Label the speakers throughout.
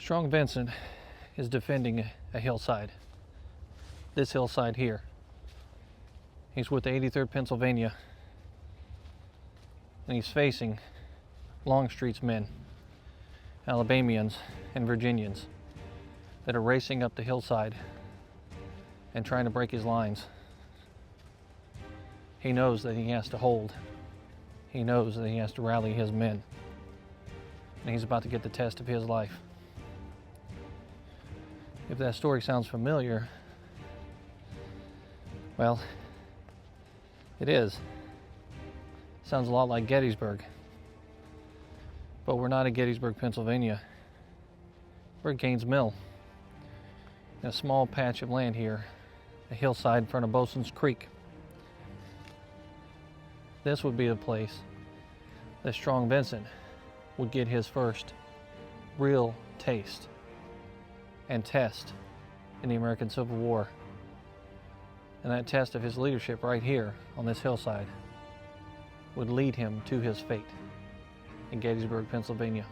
Speaker 1: Strong Vincent is defending a hillside. This hillside here. He's with the 83rd Pennsylvania, and he's facing Longstreet's men, Alabamians and Virginians, that are racing up the hillside and trying to break his lines. He knows that he has to hold. He knows that he has to rally his men, and he's about to get the test of his life. If that story sounds familiar, well, it is. Sounds a lot like Gettysburg. But we're not at Gettysburg, Pennsylvania. We're at Gaines Mill, in a small patch of land here, a hillside in front of Bosun's Creek. This would be the place that Strong Vincent would get his first real taste and test in the American Civil War. And that test of his leadership right here on this hillside would lead him to his fate in Gettysburg, Pennsylvania.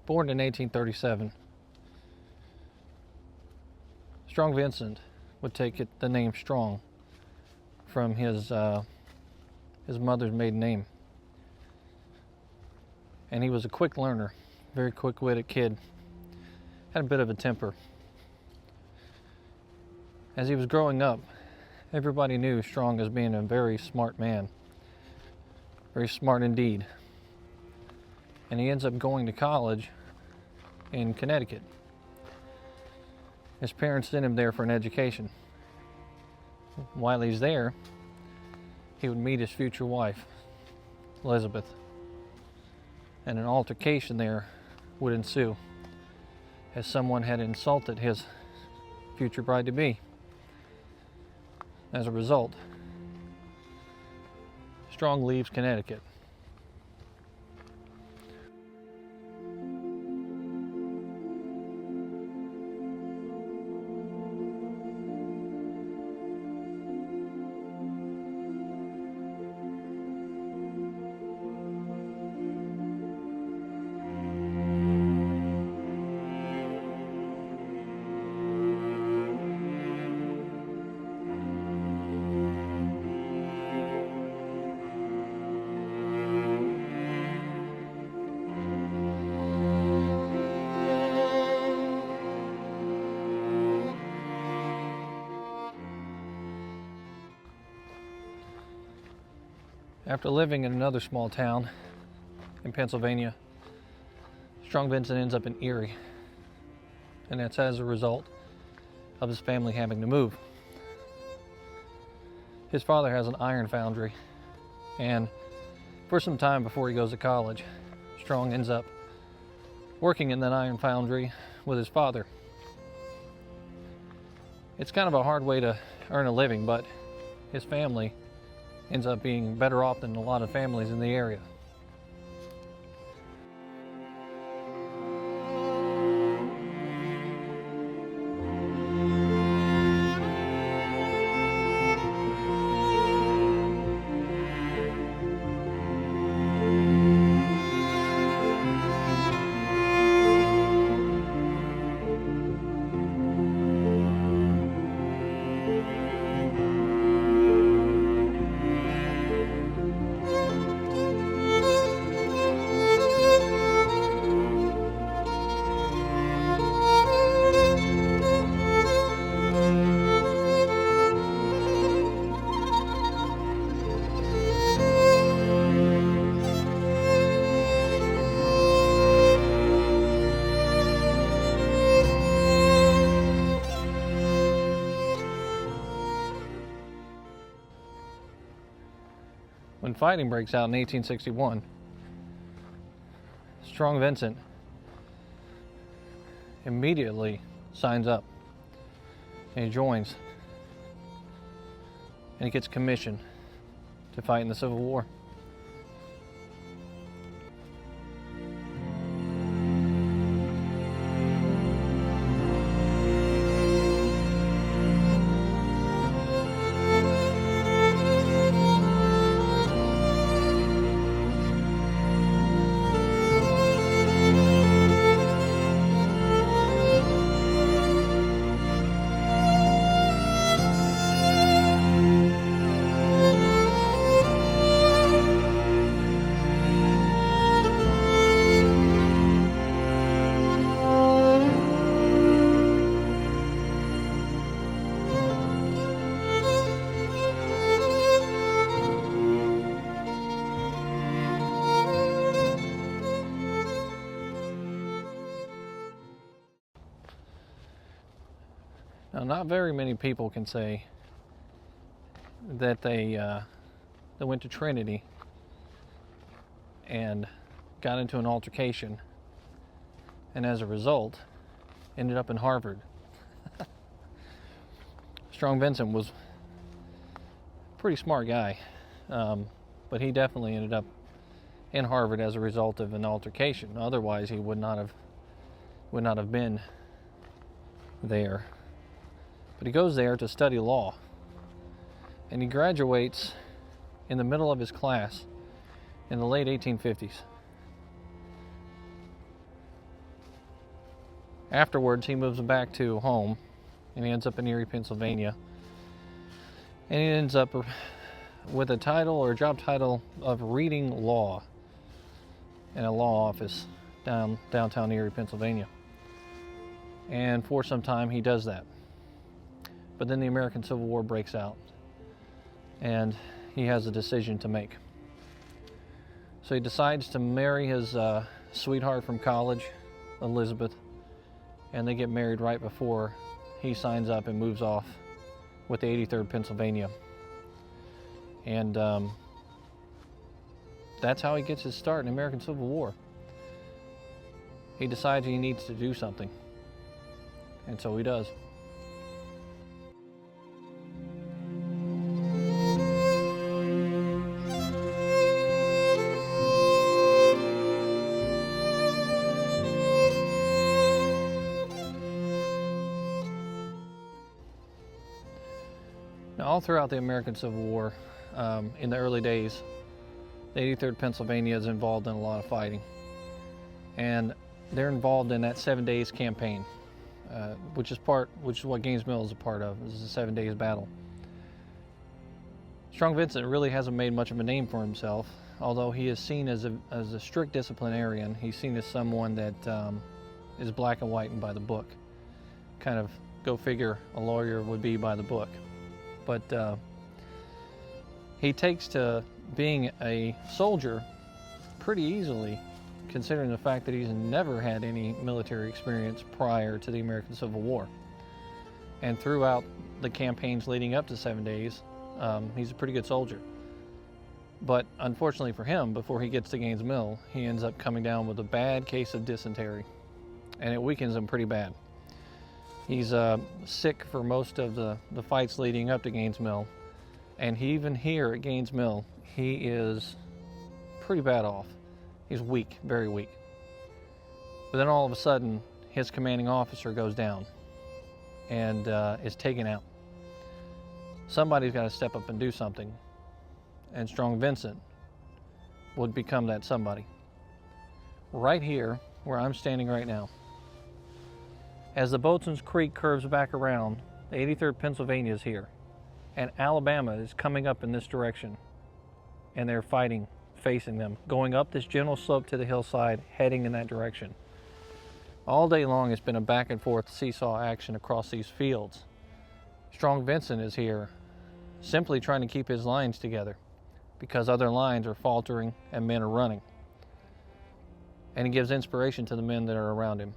Speaker 1: Born in 1837, Strong Vincent would take the name Strong from his mother's maiden name. And he was a quick learner, very quick-witted kid, had a bit of a temper. As he was growing up, everybody knew Strong as being a very smart man, very smart indeed. And he ends up going to college in Connecticut. His parents sent him there for an education. While he's there, he would meet his future wife, Elizabeth, and an altercation there would ensue as someone had insulted his future bride-to-be. As a result, Strong leaves Connecticut. After living in another small town in Pennsylvania, Strong Vincent ends up in Erie, and that's as a result of his family having to move. His father has an iron foundry, and for some time before he goes to college, Strong ends up working in that iron foundry with his father. It's kind of a hard way to earn a living, but his family ends up being better off than a lot of families in the area. when fighting breaks out in 1861, Strong Vincent immediately signs up and he joins, and he gets commissioned to fight in the Civil War. Now, not very many people can say that they went to Trinity and got into an altercation, and as a result, ended up in Harvard. Strong Vincent was a pretty smart guy, but he definitely ended up in Harvard as a result of an altercation. Otherwise, he would not have been there. But he goes there to study law, and he graduates in the middle of his class in the late 1850s. Afterwards, he moves back to home, and he ends up in Erie, Pennsylvania, and he ends up with a title or a job title of reading law in a law office downtown Erie, Pennsylvania. And for some time, he does that. But then the American Civil War breaks out, and he has a decision to make. So he decides to marry his sweetheart from college, Elizabeth, and they get married right before he signs up and moves off with the 83rd Pennsylvania. And that's how he gets his start in the American Civil War. He decides he needs to do something, and so he does. Now, all throughout the American Civil War, in the early days, the 83rd Pennsylvania is involved in a lot of fighting. And they're involved in that 7 days campaign, which is what Gaines Mill is a part of. This is a 7 days battle. Strong Vincent really hasn't made much of a name for himself, although he is seen as a strict disciplinarian. He's seen as someone that is black and white and by the book. Kind of, go figure, a lawyer would be by the book. But he takes to being a soldier pretty easily, considering the fact that he's never had any military experience prior to the American Civil War. And throughout the campaigns leading up to 7 days, he's a pretty good soldier. But unfortunately for him, before he gets to Gaines Mill, he ends up coming down with a bad case of dysentery, and it weakens him pretty bad. He's sick for most of the fights leading up to Gaines Mill, and even here at Gaines Mill, he is pretty bad off. He's weak, very weak. But then all of a sudden, his commanding officer goes down and is taken out. Somebody's got to step up and do something, and Strong Vincent would become that somebody. Right here, where I'm standing right now, as the Boatswain's Creek curves back around, the 83rd Pennsylvania is here, and Alabama is coming up in this direction, and they're fighting, facing them, going up this gentle slope to the hillside, heading in that direction. All day long, it's been a back and forth seesaw action across these fields. Strong Vincent is here, simply trying to keep his lines together, because other lines are faltering and men are running. And he gives inspiration to the men that are around him.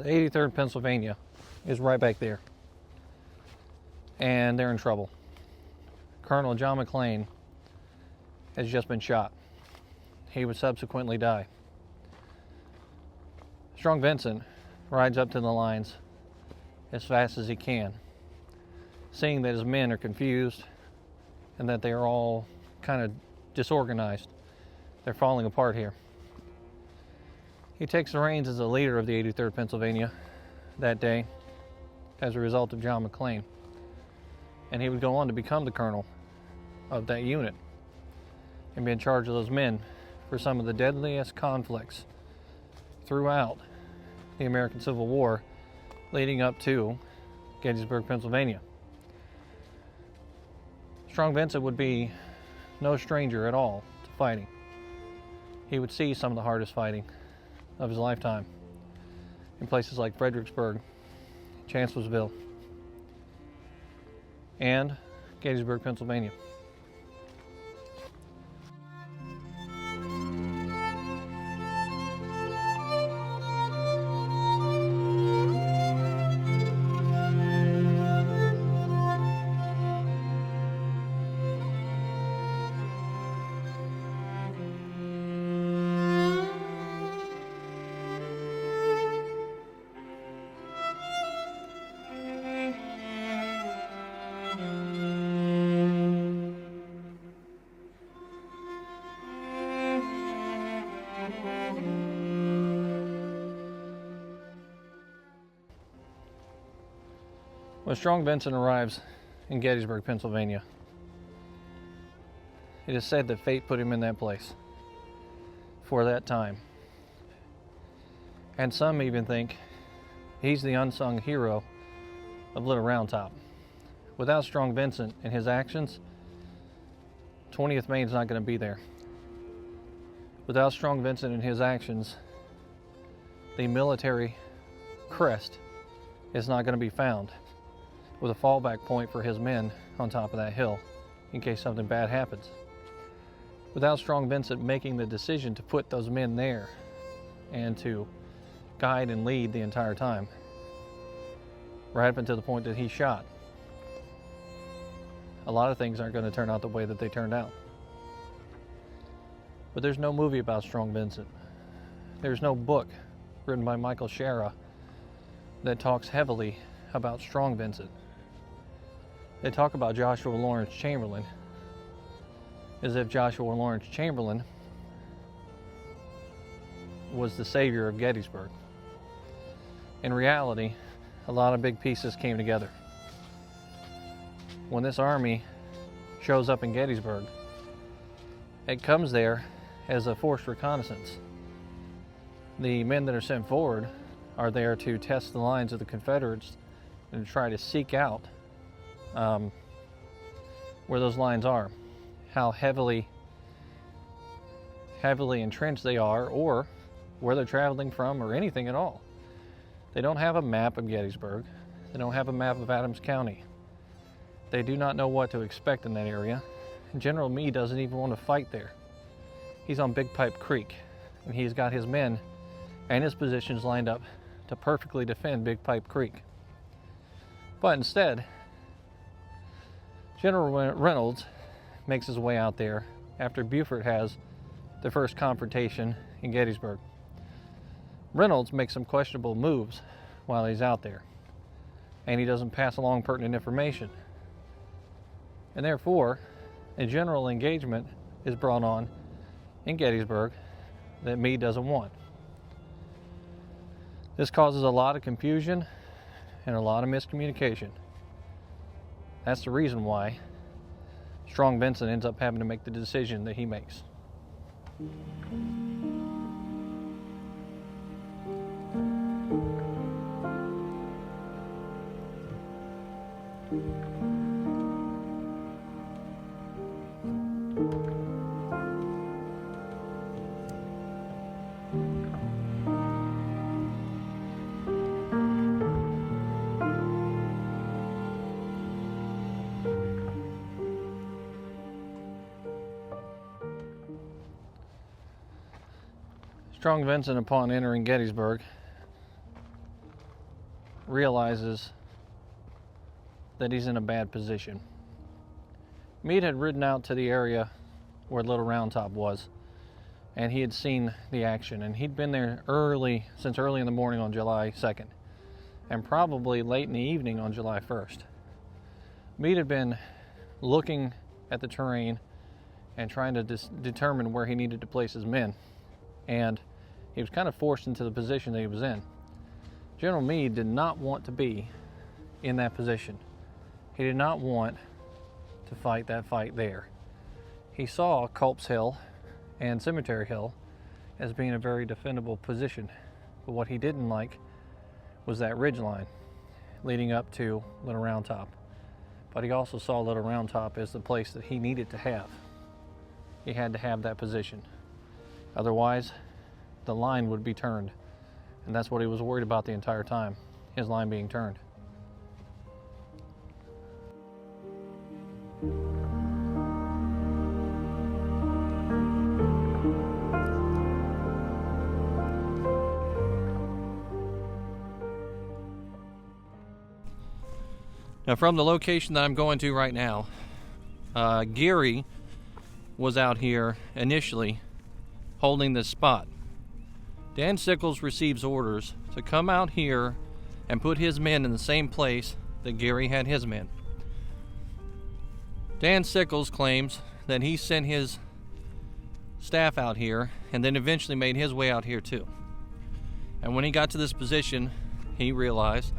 Speaker 1: the 83rd Pennsylvania is right back there. And they're in trouble. Colonel John McClane has just been shot. He would subsequently die. Strong Vincent rides up to the lines as fast as he can, seeing that his men are confused and that they are all kind of disorganized. They're falling apart here. He takes the reins as the leader of the 83rd Pennsylvania that day as a result of John McClane. And he would go on to become the colonel of that unit and be in charge of those men for some of the deadliest conflicts throughout the American Civil War leading up to Gettysburg, Pennsylvania. Strong Vincent would be no stranger at all to fighting. He would see some of the hardest fighting of his lifetime in places like Fredericksburg, Chancellorsville, and Gettysburg, Pennsylvania. When Strong Vincent arrives in Gettysburg, Pennsylvania, it is said that fate put him in that place for that time. And some even think he's the unsung hero of Little Round Top. Without Strong Vincent and his actions, 20th Maine's not going to be there. Without Strong Vincent and his actions, the military crest is not going to be found, with a fallback point for his men on top of that hill in case something bad happens. Without Strong Vincent making the decision to put those men there and to guide and lead the entire time, right up until the point that he's shot, a lot of things aren't going to turn out the way that they turned out. But there's no movie about Strong Vincent. There's no book written by Michael Shara that talks heavily about Strong Vincent. They talk about Joshua Lawrence Chamberlain as if Joshua Lawrence Chamberlain was the savior of Gettysburg. In reality, a lot of big pieces came together. When this army shows up in Gettysburg, it comes there as a forced reconnaissance. The men that are sent forward are there to test the lines of the Confederates and try to seek out where those lines are, how heavily entrenched they are, or where they're traveling from, or anything at all. They don't have a map of Gettysburg. They don't have a map of Adams County. They do not know what to expect in that area. General Meade doesn't even want to fight there. He's on Big Pipe Creek, and he's got his men and his positions lined up to perfectly defend Big Pipe Creek. But instead, General Reynolds makes his way out there after Buford has the first confrontation in Gettysburg. Reynolds makes some questionable moves while he's out there, and he doesn't pass along pertinent information. And therefore, a general engagement is brought on in Gettysburg that Meade doesn't want. This causes a lot of confusion and a lot of miscommunication. That's the reason why Strong Vincent ends up having to make the decision that he makes. Strong Vincent, upon entering Gettysburg, realizes that he's in a bad position. Meade had ridden out to the area where Little Round Top was, and he had seen the action, and he'd been there since early in the morning on July 2nd, and probably late in the evening on July 1st. Meade had been looking at the terrain and trying to determine where he needed to place his men, and he was kind of forced into the position that he was in. General Meade did not want to be in that position. He did not want to fight that fight there. He saw Culp's Hill and Cemetery Hill as being a very defendable position, but what he didn't like was that ridge line leading up to Little Round Top. But he also saw Little Round Top as the place that he needed to have. He had to have that position. Otherwise, the line would be turned. And that's what he was worried about the entire time, his line being turned. Now, from the location that I'm going to right now, Geary was out here initially holding this spot. Dan Sickles receives orders to come out here and put his men in the same place that Geary had his men. Dan Sickles claims that he sent his staff out here and then eventually made his way out here too. And when he got to this position, he realized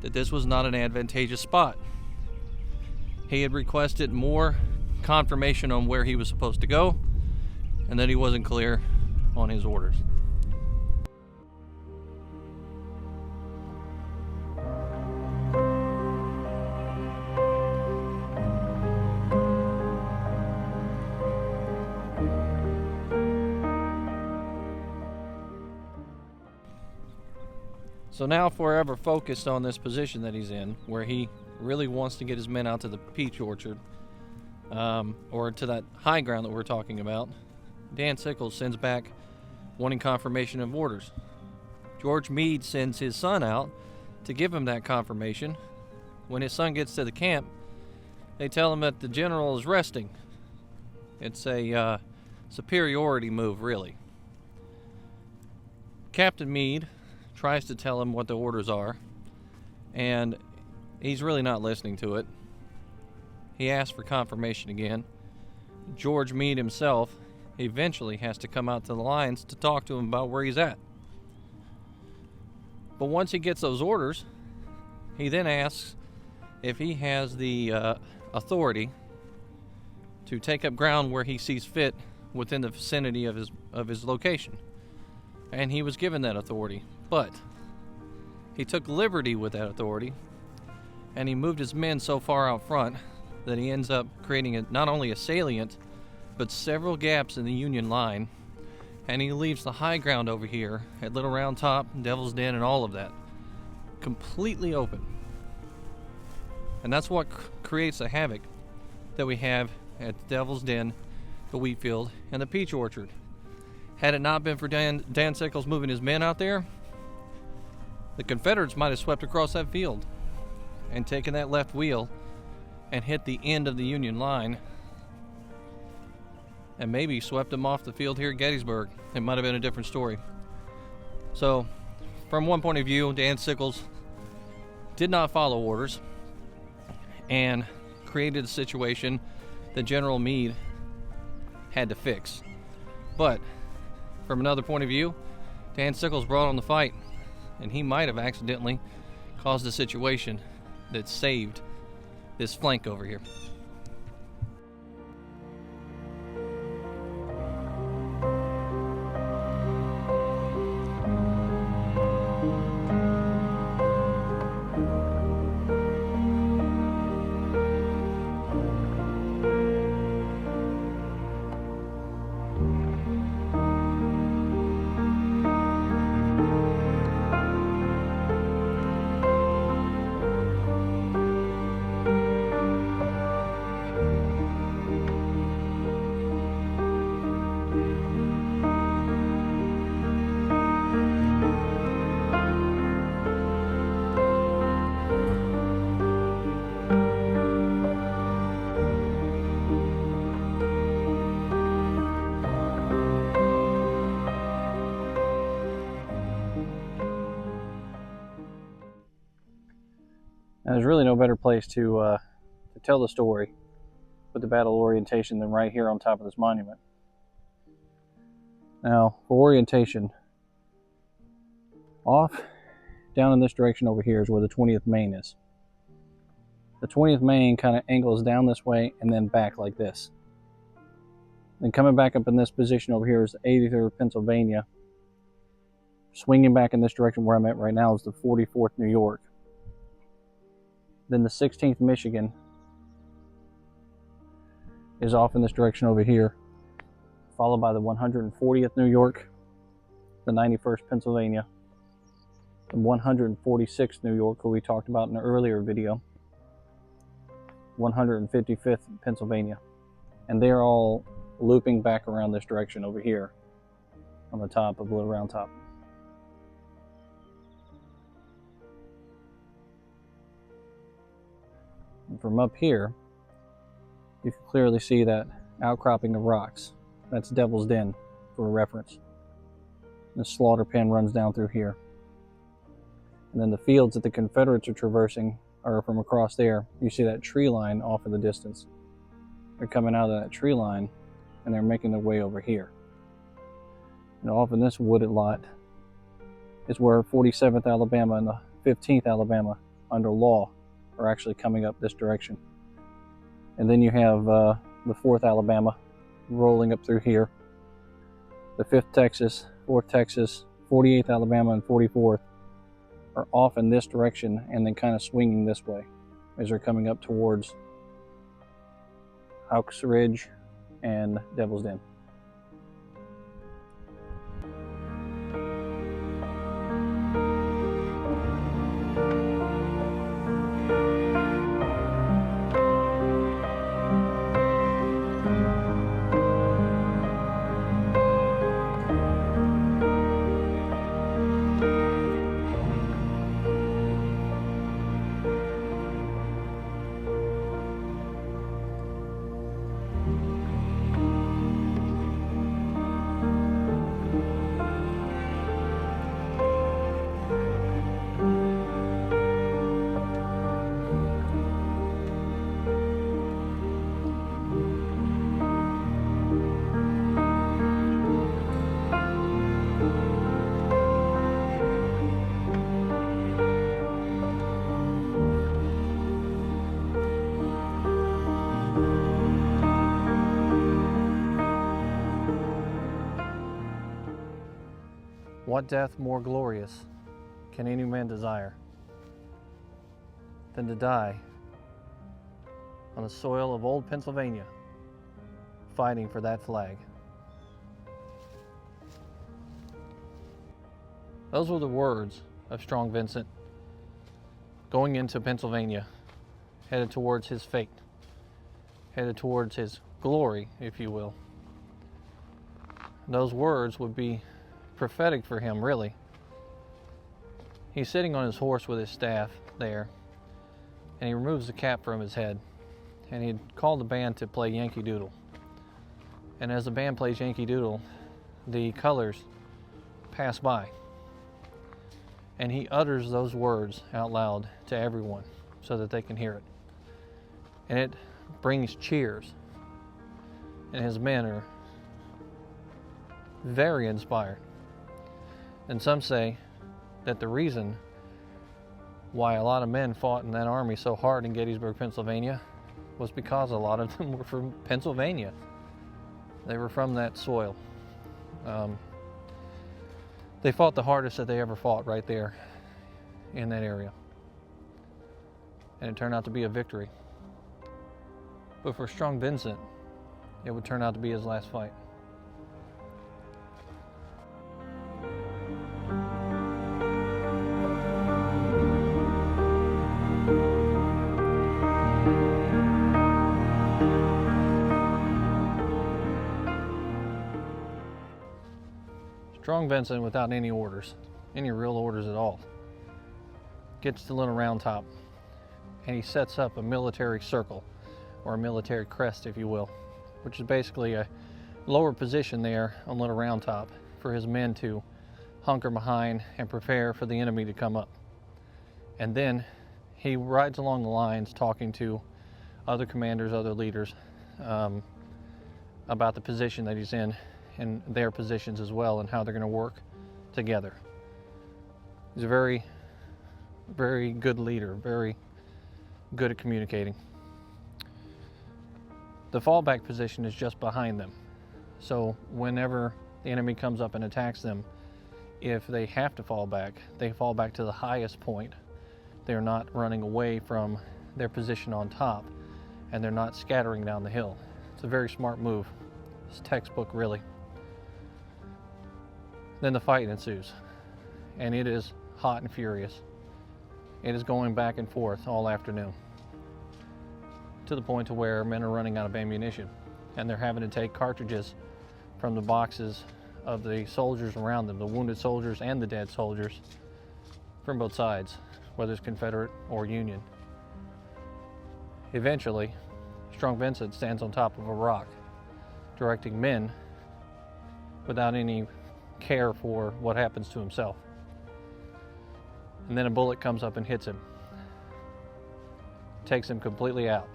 Speaker 1: that this was not an advantageous spot. He had requested more confirmation on where he was supposed to go, and that he wasn't clear on his orders. So now forever focused on this position that he's in, where he really wants to get his men out to the peach orchard, or to that high ground that we're talking about, Dan Sickles sends back wanting confirmation of orders. George Meade sends his son out to give him that confirmation. When his son gets to the camp, they tell him that the general is resting. It's a superiority move, really. Captain Meade tries to tell him what the orders are, and he's really not listening to it. He asks for confirmation again. George Meade himself eventually has to come out to the lines to talk to him about where he's at. But once he gets those orders, he then asks if he has the authority to take up ground where he sees fit within the vicinity of his location. And he was given that authority, but he took liberty with that authority, and he moved his men so far out front that he ends up creating not only a salient, but several gaps in the Union line, and he leaves the high ground over here at Little Round Top, Devil's Den, and all of that completely open. And that's what creates the havoc that we have at the Devil's Den, the wheat field, and the peach orchard. Had it not been for Dan Sickles moving his men out there, the Confederates might have swept across that field and taken that left wheel and hit the end of the Union line and maybe swept them off the field here at Gettysburg. It might have been a different story. So, from one point of view, Dan Sickles did not follow orders and created a situation that General Meade had to fix. But from another point of view, Dan Sickles brought on the fight, and he might have accidentally caused a situation that saved this flank over here. there's really no better place to tell the story with the battle orientation than right here on top of this monument. Now, for orientation, off down in this direction over here is where the 20th Maine is. The 20th Maine kind of angles down this way and then back like this. Then coming back up in this position over here is the 83rd Pennsylvania. Swinging back in this direction where I'm at right now is the 44th New York. Then the 16th Michigan is off in this direction over here, followed by the 140th New York, the 91st Pennsylvania, the 146th New York, who we talked about in an earlier video, 155th Pennsylvania, and they're all looping back around this direction over here on the top of Little Round Top. And from up here, you can clearly see that outcropping of rocks. That's Devil's Den for reference. The slaughter pen runs down through here. And then the fields that the Confederates are traversing are from across there. You see that tree line off in the distance. They're coming out of that tree line and they're making their way over here. And off in this wooded lot is where 47th Alabama and the 15th Alabama under law are actually coming up this direction. And then you have the 4th Alabama rolling up through here. The 5th Texas, 4th Texas, 48th Alabama, and 44th are off in this direction and then kind of swinging this way as they're coming up towards Houck's Ridge and Devil's Den. What death more glorious can any man desire than to die on the soil of old Pennsylvania, fighting for that flag? Those were the words of Strong Vincent going into Pennsylvania, headed towards his fate, headed towards his glory, if you will. Those words would be prophetic for him, really. He's sitting on his horse with his staff there, and he removes the cap from his head, and he called the band to play Yankee Doodle. And as the band plays Yankee Doodle, the colors pass by, and he utters those words out loud to everyone so that they can hear it. And it brings cheers, and his men are very inspired. And some say that the reason why a lot of men fought in that army so hard in Gettysburg, Pennsylvania, was because a lot of them were from Pennsylvania. They were from that soil. They fought the hardest that they ever fought right there in that area. And it turned out to be a victory. But for Strong Vincent, it would turn out to be his last fight. Strong Vincent, without any orders, any real orders at all, gets to Little Round Top, and he sets up a military circle, or a military crest, if you will, which is basically a lower position there on Little Round Top for his men to hunker behind and prepare for the enemy to come up. And then he rides along the lines talking to other commanders, other leaders, about the position that he's in and their positions as well, and how they're going to work together. He's a very, very good leader, very good at communicating. The fallback position is just behind them. So whenever the enemy comes up and attacks them, if they have to fall back, they fall back to the highest point. They're not running away from their position on top, and they're not scattering down the hill. It's a very smart move. It's textbook, really. Then the fight ensues, and it is hot and furious. It is going back and forth all afternoon, to the point to where men are running out of ammunition, and they're having to take cartridges from the boxes of the soldiers around them, the wounded soldiers and the dead soldiers from both sides, whether it's Confederate or Union. Eventually, Strong Vincent stands on top of a rock, directing men without any care for what happens to himself. And then a bullet comes up and hits him, takes him completely out.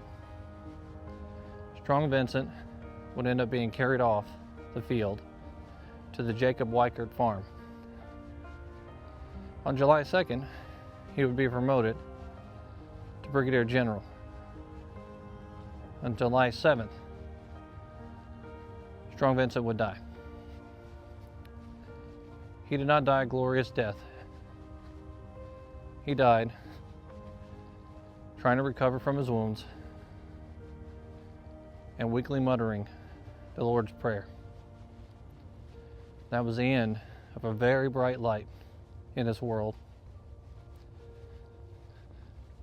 Speaker 1: Strong Vincent would end up being carried off the field to the Jacob Weichert farm. On July 2nd, he would be promoted to Brigadier General. On July 7th, Strong Vincent would die. He did not die a glorious death. He died trying to recover from his wounds and weakly muttering the Lord's Prayer. That was the end of a very bright light in this world.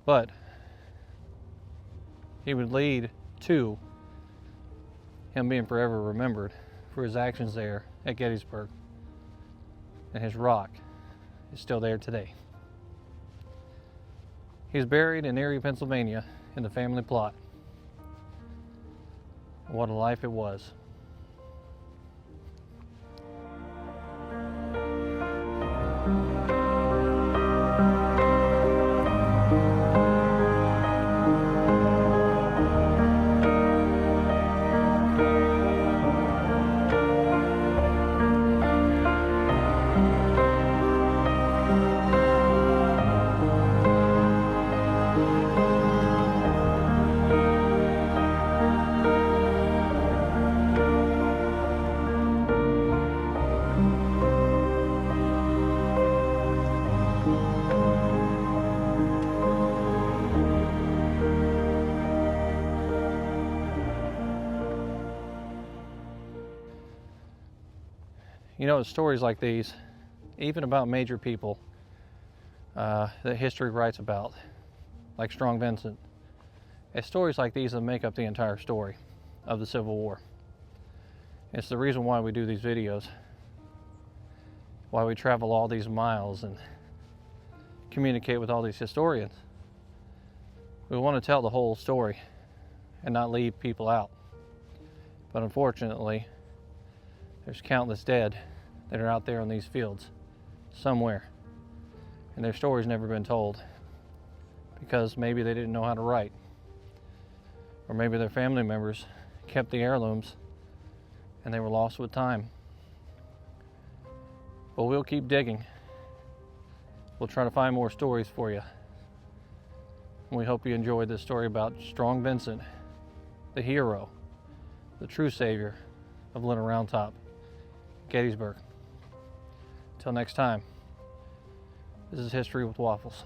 Speaker 1: But he would lead to him being forever remembered for his actions there at Gettysburg. And his rock is still there today. He's buried in Erie, Pennsylvania in the family plot. What a life it was. You know, stories like these, even about major people that history writes about, like Strong Vincent, it's stories like these that make up the entire story of the Civil War. It's the reason why we do these videos, why we travel all these miles and communicate with all these historians. We want to tell the whole story and not leave people out. But unfortunately, there's countless dead that are out there on these fields somewhere, and their story's never been told because maybe they didn't know how to write, or maybe their family members kept the heirlooms and they were lost with time. But we'll keep digging. We'll try to find more stories for you. And we hope you enjoyed this story about Strong Vincent, the hero, the true savior of Little Round Top, Gettysburg. Until next time, this is History with Waffles.